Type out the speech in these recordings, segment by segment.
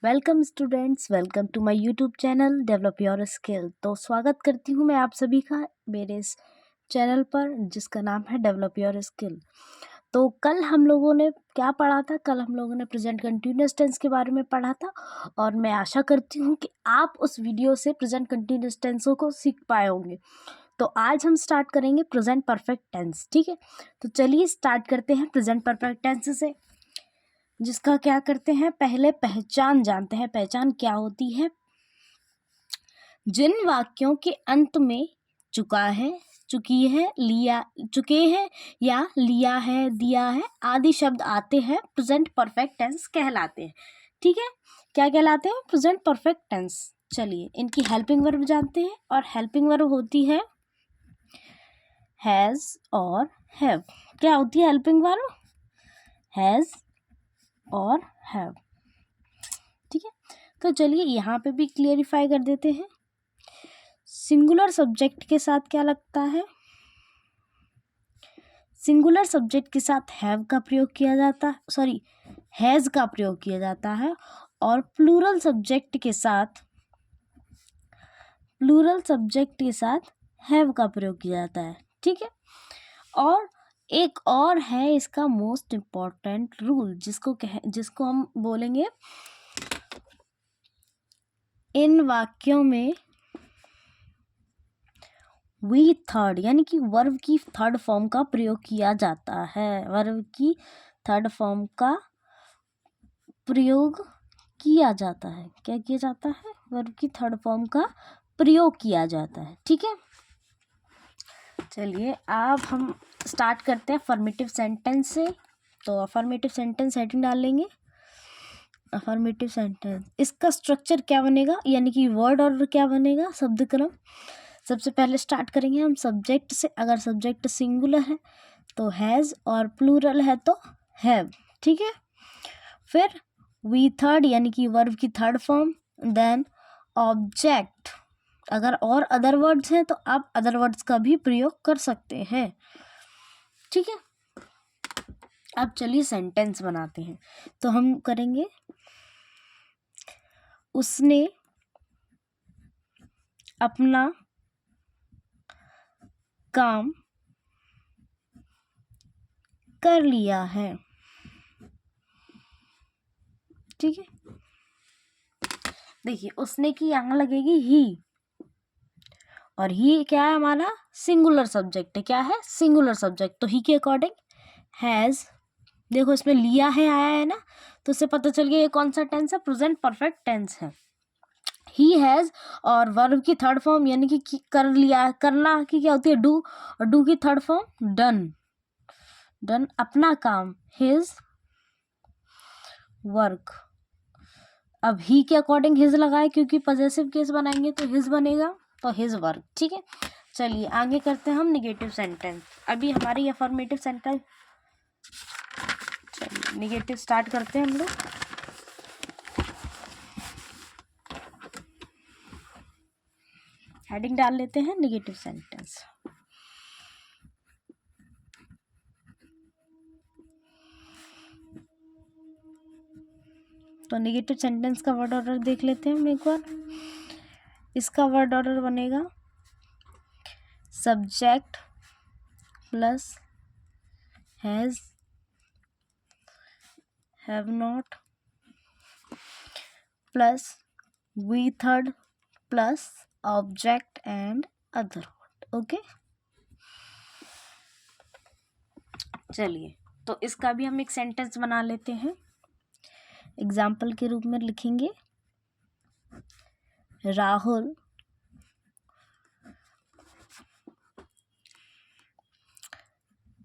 Welcome students, welcome to my YouTube channel develop your skill. तो स्वागत करती हूँ मैं आप सभी का मेरे इस चैनल पर जिसका नाम है डेवलप योर स्किल। तो कल हम लोगों ने क्या पढ़ा था? कल हम लोगों ने प्रेजेंट कंटिन्यूअस टेंस के बारे में पढ़ा था और मैं आशा करती हूँ कि आप उस वीडियो से प्रेजेंट कंटिन्यूअस टेंसों को सीख पाए होंगे। तो आज हम स्टार्ट करेंगे प्रेजेंट परफेक्ट टेंस। ठीक है, तो चलिए स्टार्ट करते हैं प्रेजेंट परफेक्ट टेंस से, जिसका क्या करते हैं, पहले पहचान जानते हैं। पहचान क्या होती है? जिन वाक्यों के अंत में चुका है, चुकी है, लिया, चुके हैं या लिया है, दिया है आदि शब्द आते हैं प्रेजेंट परफेक्ट टेंस कहलाते हैं। ठीक है, क्या कहलाते हैं? Present perfect tense. चलिए इनकी हेल्पिंग वर्ब जानते हैं, और हेल्पिंग वर्ब होती है हैज और हैव। क्या होती है हेल्पिंग वर्ब? हैज और हैव। ठीक है, तो चलिए यहाँ पे भी क्लियरिफाई कर देते हैं। सिंगुलर सब्जेक्ट के साथ क्या लगता है? सिंगुलर सब्जेक्ट के साथ हैव का प्रयोग किया जाता है, सॉरी हैज का प्रयोग किया जाता है, और प्लूरल सब्जेक्ट के साथ हैव का प्रयोग किया जाता है। ठीक है, और एक और है इसका मोस्ट इम्पॉर्टेंट रूल, जिसको हम बोलेंगे इन वाक्यों में वी थर्ड यानी कि वर्ब की थर्ड फॉर्म का प्रयोग किया जाता है। वर्ब की थर्ड फॉर्म का प्रयोग किया जाता है। क्या किया जाता है? वर्ब की थर्ड फॉर्म का प्रयोग किया जाता है। ठीक है, चलिए अब हम स्टार्ट करते हैं अफर्मेटिव सेंटेंस से। तो अफर्मेटिव सेंटेंस हेडिंग डाल लेंगे। अफर्मेटिव सेंटेंस, इसका स्ट्रक्चर क्या बनेगा, यानी कि वर्ड ऑर्डर क्या बनेगा, शब्द क्रम। सबसे पहले स्टार्ट करेंगे हम सब्जेक्ट से। अगर सब्जेक्ट सिंगुलर है तो हैज़, और प्लूरल है तो हैव। ठीक है, फिर वी थर्ड यानी कि वर्ब की थर्ड फॉर्म, देन ऑब्जेक्ट। अगर और अदर वर्ड्स हैं तो आप अदर वर्ड्स का भी प्रयोग कर सकते हैं। ठीक है, अब चलिए सेंटेंस बनाते हैं। तो हम करेंगे उसने अपना काम कर लिया है। ठीक है, देखिए उसने की यहाँ लगेगी ही, और ही क्या है? हमारा सिंगुलर सब्जेक्ट है। क्या है? Singular subject. तो ही के अकॉर्डिंग हैज, देखो इसमें लिया है आया है ना, तो उससे पता चल गया ये कौन सा टेंस है? प्रेजेंट परफेक्ट टेंस है। ही हैज, और वर्ब की थर्ड फॉर्म यानी कि कर लिया, करना की क्या होती है? डू, और डू की थर्ड फॉर्म डन। डन अपना काम, हिज वर्क। अब ही के अकॉर्डिंग हिज लगाए, क्योंकि पजेसिव केस बनाएंगे तो हिज बनेगा, तो हिज वर्क। ठीक है, चलिए आगे करते हैं हम निगेटिव सेंटेंस। अभी हमारी अफर्मेटिव सेंटेंस, चलिए निगेटिव स्टार्ट करते हैं हम लोग। हेडिंग डाल लेते हैं निगेटिव सेंटेंस। तो निगेटिव सेंटेंस का वर्ड ऑर्डर देख लेते हैं हम एक बार। इसका वर्ड ऑर्डर बनेगा subject plus has, have not plus V third plus object and other word. Okay, चलिए तो इसका भी हम एक सेंटेंस बना लेते हैं। एग्जाम्पल के रूप में लिखेंगे राहुल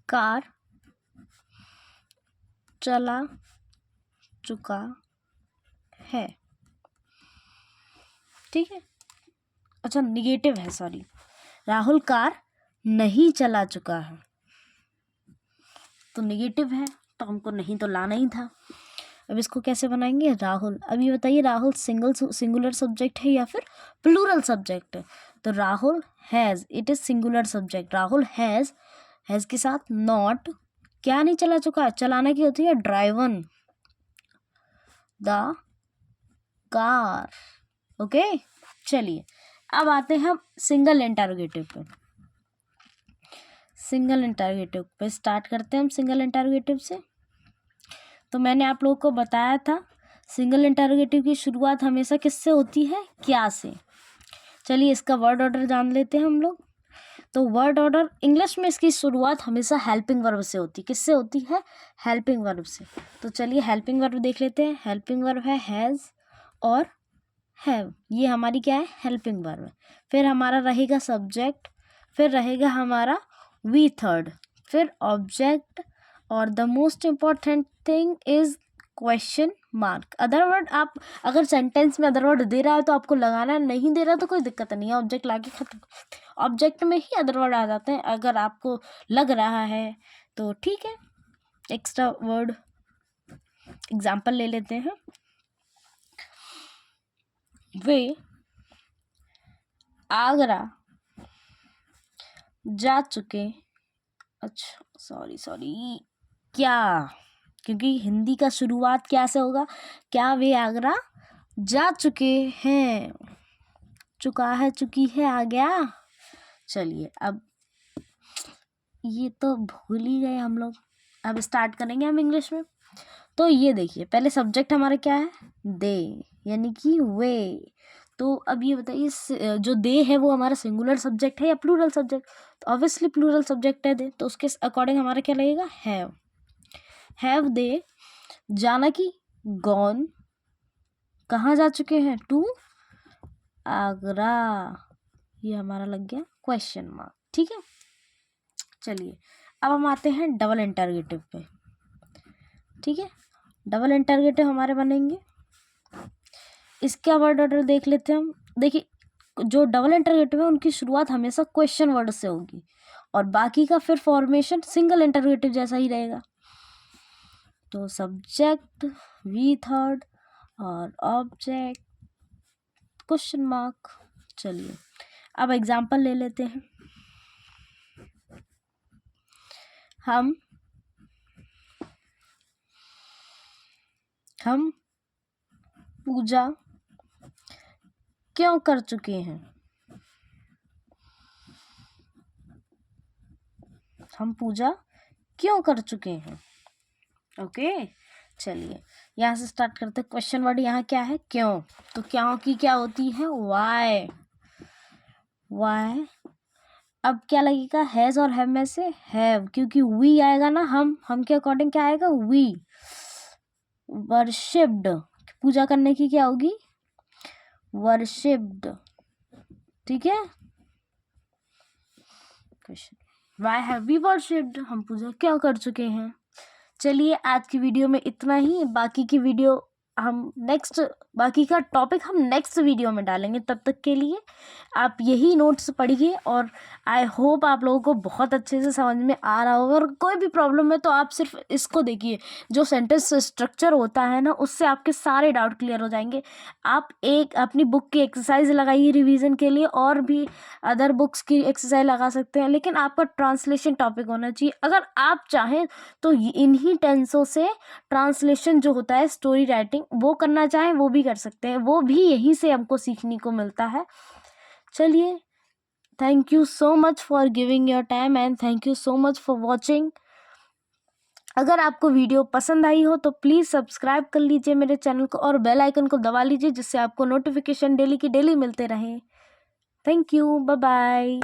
कार चला चुका है। ठीक है, अच्छा निगेटिव है, सॉरी, राहुल कार नहीं चला चुका है। तो निगेटिव है तो हमको नहीं तो लाना ही था। अब इसको कैसे बनाएंगे? राहुल, अभी बताइए राहुल सिंगुलर सब्जेक्ट है या फिर प्लूरल सब्जेक्ट है? तो Rahul has, it is singular subject. Rahul has के साथ नॉट, क्या नहीं चला चुका है? चलाना की होती है ड्राइवन द कार। ओके, चलिए अब आते हैं हम सिंगल इंटरोगेटिव पे। सिंगल इंटरोगेटिव पे स्टार्ट करते हैं हम सिंगल इंटरोगेटिव से। तो मैंने आप लोगों को बताया था सिंगल इंटरोगेटिव की शुरुआत हमेशा किससे होती है, क्या से। चलिए इसका वर्ड ऑर्डर जान लेते हैं हम लोग। तो वर्ड ऑर्डर इंग्लिश में इसकी शुरुआत हमेशा हेल्पिंग वर्ब से होती है। किससे होती है, हेल्पिंग वर्ब से। तो चलिए हेल्पिंग वर्ब देख लेते हैं। हेल्पिंग वर्ब है हैज़ और हैव, ये हमारी क्या है, हेल्पिंग वर्ब है। फिर हमारा रहेगा सब्जेक्ट, फिर रहेगा हमारा वी थर्ड, फिर ऑब्जेक्ट, और the most important thing is question mark. Other word आप अगर सेंटेंस में अदर वर्ड दे रहा है तो आपको लगाना है, नहीं दे रहा तो कोई दिक्कत नहीं है, ऑब्जेक्ट लाके खत्म। ऑब्जेक्ट में ही अदर वर्ड आ जाते हैं, अगर आपको लग रहा है तो ठीक है। एक्स्ट्रा वर्ड एग्जाम्पल ले लेते हैं। वे आगरा जा चुके, अच्छा सॉरी क्या, क्योंकि हिंदी का शुरुआत क्या से होगा, क्या वे आगरा जा चुके हैं। चुका है, चुकी है, आ गया। चलिए अब ये तो भूल ही गए हम लोग, अब स्टार्ट करेंगे हम इंग्लिश में। तो ये देखिए पहले सब्जेक्ट हमारा क्या है, दे, यानी कि वे। तो अब ये बताइए जो दे है वो हमारा सिंगुलर सब्जेक्ट है या प्लूरल सब्जेक्ट। तो ऑब्वियसली प्लूरल सब्जेक्ट है दे, तो उसके अकॉर्डिंग हमारा क्या लगेगा, हैव दे जाना कि गॉन, कहाँ जा चुके हैं, टू आगरा। ये हमारा लग गया क्वेश्चन मार्क, ठीक है। चलिए अब हम आते हैं डबल इंटरोगेटिव पे, ठीक है। डबल इंटरोगेटिव हमारे बनेंगे, इसका वर्ड ऑर्डर देख लेते हैं हम। देखिए जो डबल इंटरोगेटिव है उनकी शुरुआत हमेशा क्वेश्चन वर्ड से होगी, और बाकी का फिर फॉर्मेशन सिंगल इंटरोगेटिव जैसा ही रहेगा। तो सब्जेक्ट, वी थर्ड और ऑब्जेक्ट, क्वेश्चन मार्क। चलिए अब एग्जाम्पल ले लेते हैं। हम पूजा क्यों कर चुके हैं, हम पूजा क्यों कर चुके हैं। ओके, चलिए यहाँ से स्टार्ट करते हैं। क्वेश्चन वर्ड यहाँ क्या है, क्यों। तो क्यों की क्या होती है, वाई। अब क्या लगेगा, हैज और हैव में से हैव, क्योंकि वी आएगा ना, हम के अकॉर्डिंग क्या आएगा, वी। वर्शिप्ड, पूजा करने की क्या होगी, वर्शिप्ड, ठीक है। Question why have we worshipped, हम पूजा क्या कर चुके हैं। चलिए आज की वीडियो में इतना ही, बाकी की वीडियो बाकी का टॉपिक हम नेक्स्ट वीडियो में डालेंगे। तब तक के लिए आप यही नोट्स पढ़िए, और आई होप आप लोगों को बहुत अच्छे से समझ में आ रहा होगा। और कोई भी प्रॉब्लम है तो आप सिर्फ इसको देखिए, जो सेंटेंस स्ट्रक्चर होता है ना, उससे आपके सारे डाउट क्लियर हो जाएंगे। आप एक अपनी बुक की एक्सरसाइज लगाइए रिवीजन के लिए, और भी अदर बुक्स की एक्सरसाइज लगा सकते हैं, लेकिन आपका ट्रांसलेशन टॉपिक होना चाहिए। अगर आप चाहें तो इन्हीं टेंसों से ट्रांसलेशन जो होता है, स्टोरी राइटिंग, वो करना चाहें वो भी कर सकते हैं, वो भी यहीं से हमको सीखने को मिलता है। चलिए, thank you so much for giving your time and thank you so much for watching. अगर आपको वीडियो पसंद आई हो तो प्लीज़ सब्सक्राइब कर लीजिए मेरे चैनल को, और बेल आइकन को दबा लीजिए, जिससे आपको नोटिफिकेशन डेली की डेली मिलते रहे। Thank you, bye bye.